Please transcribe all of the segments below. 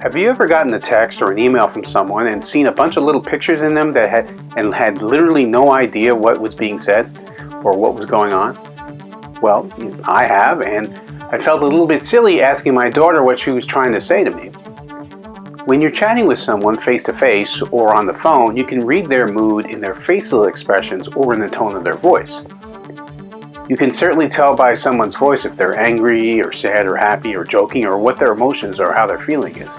Have you ever gotten a text or an email from someone and seen a bunch of little pictures in them that had literally no idea what was being said or what was going on? Well, I have, and I felt a little bit silly asking my daughter what she was trying to say to me. When you're chatting with someone face-to-face or on the phone, you can read their mood in their facial expressions or in the tone of their voice. You can certainly tell by someone's voice if they're angry or sad or happy or joking or what their emotions or how their feeling is.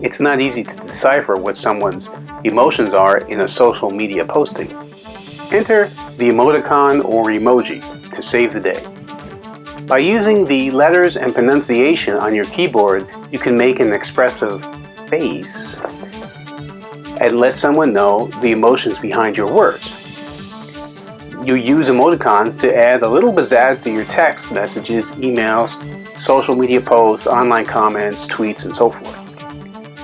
It's not easy to decipher what someone's emotions are in a social media posting. Enter the emoticon or emoji to save the day. By using the letters and pronunciation on your keyboard, you can make an expressive face and let someone know the emotions behind your words. You use emoticons to add a little pizzazz to your text messages, emails, social media posts, online comments, tweets, and so forth.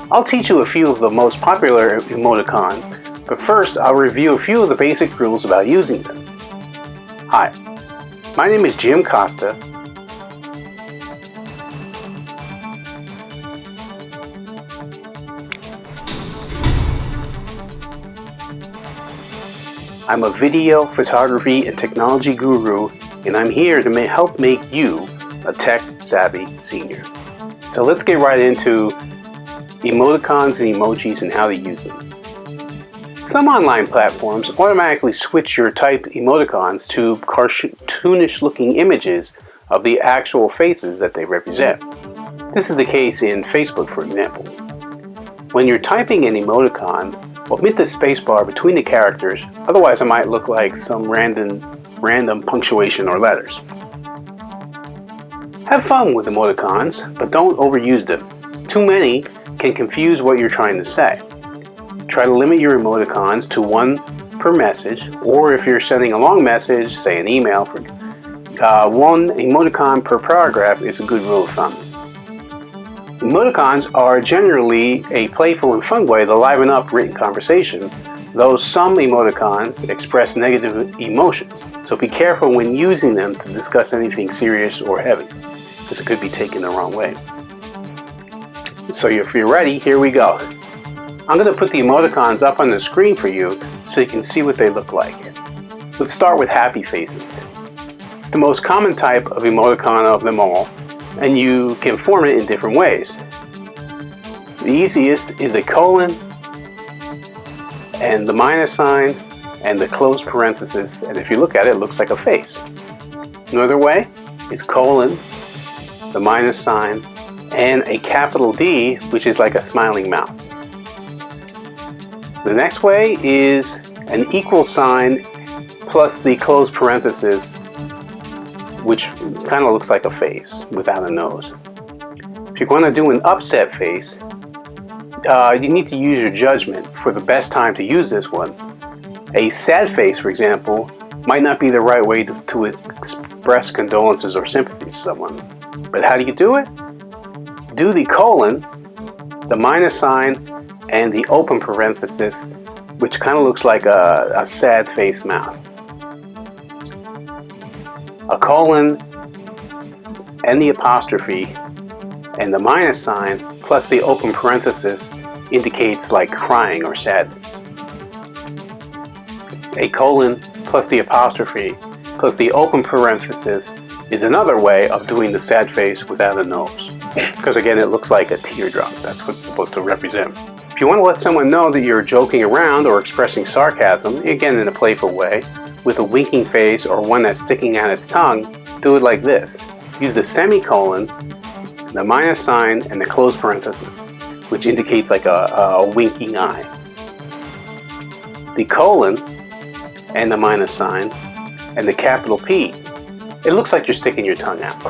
I'll teach you a few of the most popular emoticons, but first I'll review a few of the basic rules about using them. Hi, my name is Jim Costa. I'm a video, photography, and technology guru, and I'm here to help make you a tech-savvy senior. So let's get right into emoticons and emojis and how to use them. Some online platforms automatically switch your typed emoticons to cartoonish-looking images of the actual faces that they represent. This is the case in Facebook, for example. When you're typing an emoticon, omit the spacebar between the characters, otherwise it might look like some random punctuation or letters. Have fun with emoticons, but don't overuse them. Too many can confuse what you're trying to say. Try to limit your emoticons to one per message, or if you're sending a long message, say an email, one emoticon per paragraph is a good rule of thumb. Emoticons are generally a playful and fun way to liven up written conversation, though some emoticons express negative emotions, so be careful when using them to discuss anything serious or heavy, because it could be taken the wrong way. So if you're ready, here we go. I'm going to put the emoticons up on the screen for you so you can see what they look like. Let's start with happy faces. It's the most common type of emoticon of them all, and you can form it in different ways. The easiest is a colon and the minus sign and the closed parenthesis, and if you look at it, it looks like a face. Another way is colon, the minus sign, and a capital D, which is like a smiling mouth. The next way is an equal sign plus the closed parenthesis, which kind of looks like a face without a nose. If you're going to do an upset face, you need to use your judgment for the best time to use this one. A sad face, for example, might not be the right way to express condolences or sympathy to someone. But how do you do it? Do the colon, the minus sign, and the open parenthesis, which kind of looks like a sad face mouth. A colon and the apostrophe and the minus sign plus the open parenthesis indicates like crying or sadness. A colon plus the apostrophe plus the open parenthesis is another way of doing the sad face without a nose. Because again, it looks like a teardrop. That's what it's supposed to represent. If you want to let someone know that you're joking around or expressing sarcasm, again in a playful way, with a winking face or one that's sticking out its tongue, do it like this. Use the semicolon, the minus sign, and the closed parenthesis, which indicates like a winking eye. The colon and the minus sign and the capital P, it looks like you're sticking your tongue out.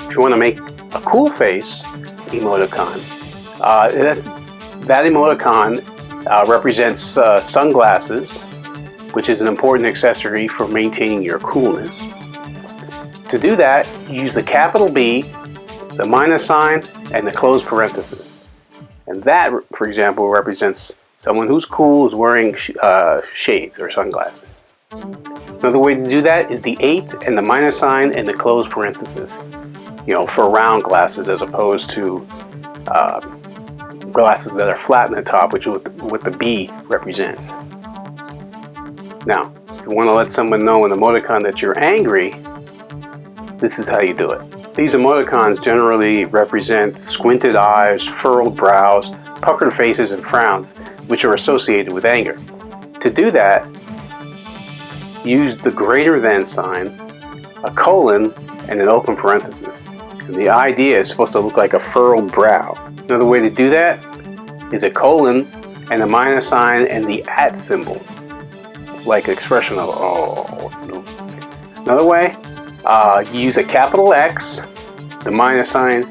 If you want to make a cool face emoticon, that emoticon represents sunglasses, which is an important accessory for maintaining your coolness. To do that, use the capital B, the minus sign, and the closed parenthesis. And that, for example, represents someone who's cool, is wearing shades or sunglasses. Another way to do that is the 8 and the minus sign and the closed parenthesis, for round glasses as opposed to glasses that are flat in the top, which is what the B represents. Now, if you want to let someone know in emoticon that you're angry, this is how you do it. These emoticons generally represent squinted eyes, furrowed brows, puckered faces, and frowns, which are associated with anger. To do that, use the greater than sign, a colon, and an open parenthesis. And the idea is supposed to look like a furrowed brow. Another way to do that is a colon and a minus sign and the at symbol, like expression of oh. Another way, you use a capital X, the minus sign,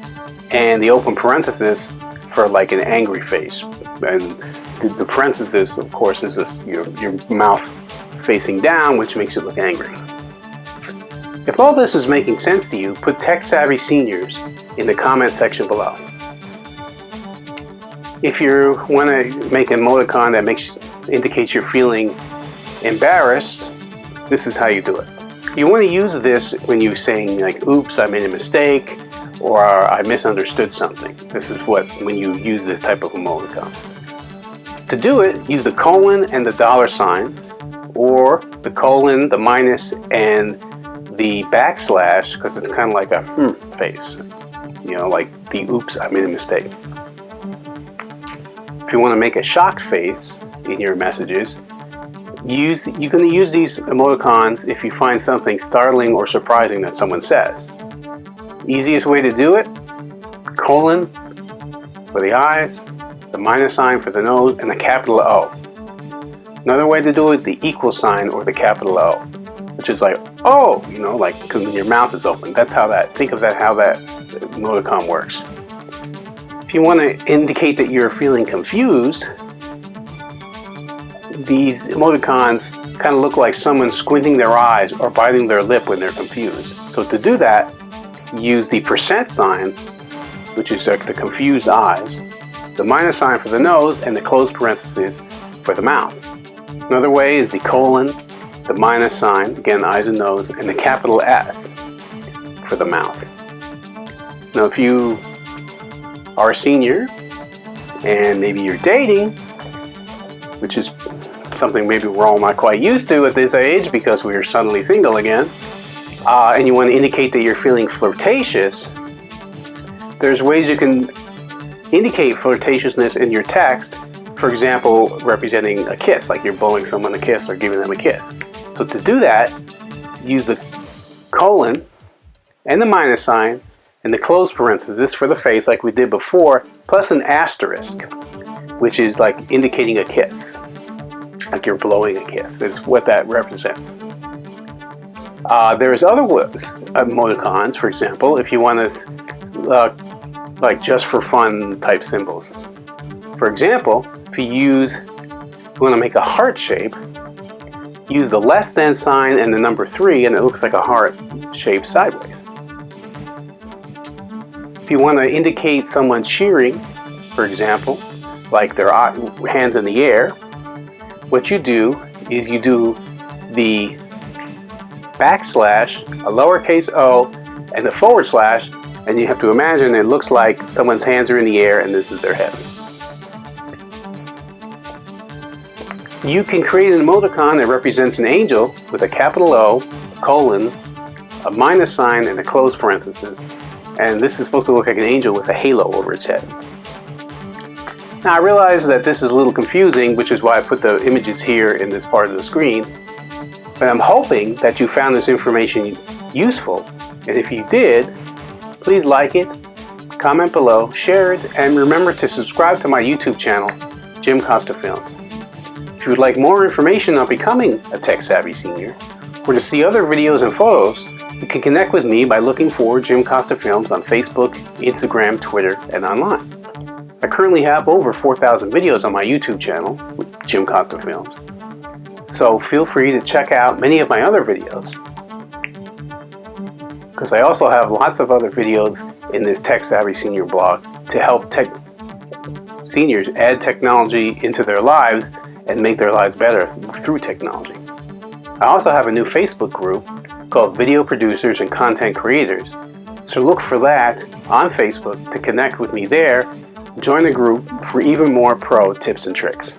and the open parenthesis for like an angry face. And the parenthesis, of course, is this, your mouth facing down, which makes it look angry. If all this is making sense to you, put tech-savvy seniors in the comment section below. If you want to make an emoticon that indicates you're feeling embarrassed, this is how you do it. You want to use this when you're saying like, oops, I made a mistake, or I misunderstood something. This is when you use this type of emoticon. To do it, use the colon and the dollar sign, or the colon, the minus, and the backslash, because it's kind of like a face. You know, like the oops, I made a mistake. If you want to make a shocked face in your messages, you're going to use these emoticons if you find something startling or surprising that someone says. Easiest way to do it, colon for the eyes, the minus sign for the nose, and the capital O. Another way to do it, the equal sign or the capital O, which is like, oh, you know, like because when your mouth is open. That's how think of that, how that emoticon works. If you want to indicate that you're feeling confused, these emoticons kind of look like someone squinting their eyes or biting their lip when they're confused. So to do that, use the percent sign, which is like the confused eyes, the minus sign for the nose, and the closed parentheses for the mouth. Another way is the colon, the minus sign, again eyes and nose, and the capital S for the mouth. Now if you are a senior and maybe you're dating, which is something maybe we're all not quite used to at this age because we're suddenly single again, and you want to indicate that you're feeling flirtatious, there's ways you can indicate flirtatiousness in your text. For example, representing a kiss, like you're blowing someone a kiss or giving them a kiss. So to do that, use the colon and the minus sign and the closed parenthesis for the face like we did before, plus an asterisk, which is like indicating a kiss, like you're blowing a kiss, is what that represents. There's other emoticons, for example, if you want to, like just for fun type symbols. For example, if you want to make a heart shape, use the less than sign and the number 3, and it looks like a heart shaped sideways. If you want to indicate someone cheering, for example, like their hands in the air, what you do is you do the backslash, a lowercase o, and the forward slash, and you have to imagine it looks like someone's hands are in the air and this is their head. You can create an emoticon that represents an angel with a capital O, a colon, a minus sign, and a closed parenthesis. And this is supposed to look like an angel with a halo over its head. Now I realize that this is a little confusing, which is why I put the images here in this part of the screen. But I'm hoping that you found this information useful. And if you did, please like it, comment below, share it, and remember to subscribe to my YouTube channel, Jim Costa Films. If you would like more information on becoming a tech-savvy senior, or to see other videos and photos, you can connect with me by looking for Jim Costa Films on Facebook, Instagram, Twitter, and online. I currently have over 4,000 videos on my YouTube channel, Jim Costa Films, so feel free to check out many of my other videos, because I also have lots of other videos in this Tech-Savvy Senior blog to help seniors add technology into their lives and make their lives better through technology. I also have a new Facebook group called Video Producers and Content Creators, So look for that on Facebook to connect with me there. Join the group for even more pro tips and tricks.